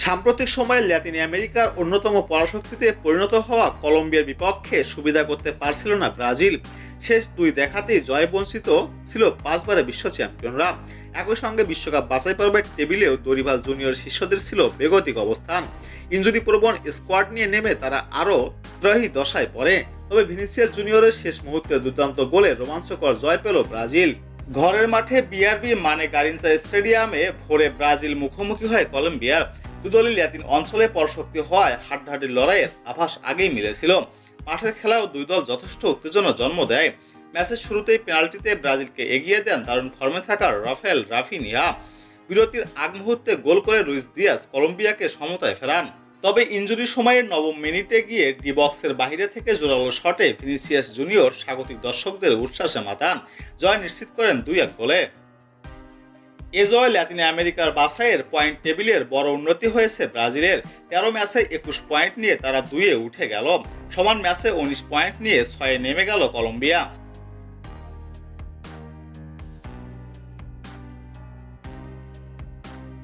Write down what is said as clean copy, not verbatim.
সাম্প্রতিক সময়ে ল্যাতিন আমেরিকার অন্যতম পরাশক্তিতে পরিণত হওয়া কলম্বিয়ার বিপক্ষে সুবিধা করতে পারছিল না ব্রাজিল। শেষ দুই দেখাতেই জয়বঞ্চিত ছিল 5 বারের বিশ্ব চ্যাম্পিয়নরা। একই সঙ্গে বিশ্বকাপ বাছাই পর্বের টেবিলেও দরিভাল জুনিয়র শিষ্যদের ছিল বেগতিক অবস্থান। ইনজুরি প্রবণ স্কোয়াড নিয়ে নেমে তারা আরও ত্রাহি দশায় পড়ে। তবে ভিনিসিয়াস জুনিয়রের শেষ মুহূর্তে দুর্দান্ত গোলে রোমাঞ্চকর জয় পেল ব্রাজিল। ঘরের মাঠে বিআরবি মানে গারিনসা স্টেডিয়ামে ভোরে ব্রাজিল মুখোমুখি হয় কলম্বিয়ার। দুদলই ল্যাতিন অঞ্চলে পরশক্তি হওয়ায় হাড্ডাহাড্ডি লড়াইয়ের আভাস আগেই মিলেছিল। মাঠের খেলাও দুই দল যথেষ্ট উত্তেজনা জন্ম দেয়। ম্যাচের শুরুতেই পেনাল্টিতে ব্রাজিলকে এগিয়ে দেন দারুণ ফর্মে থাকা রাফায়েল রাফিনিয়া। বিরতির আগ মুহূর্তে গোল করে লুইস দিয়াজ কলম্বিয়াকে সমতায় ফেরান। তবে ইনজুরির সময়ে নবম মিনিটে গিয়ে ডি বক্সের বাইরে থেকে জোরালো শটে ভিনিসিয়াস জুনিয়র স্বাগতিক দর্শকদের উচ্ছ্বাসে মাতান। জয় নিশ্চিত করেন 2-1 গোলে। এ জয় ল্যাতিন আমেরিকার বাছাইয়ের পয়েন্ট টেবিলের বড় উন্নতি হয়েছে ব্রাজিলের। 13 ম্যাচে 21 পয়েন্ট নিয়ে তারা 2-এ উঠে গেল। সমান ম্যাচে 19 পয়েন্ট নিয়ে 6-এ নেমে গেল কলম্বিয়া।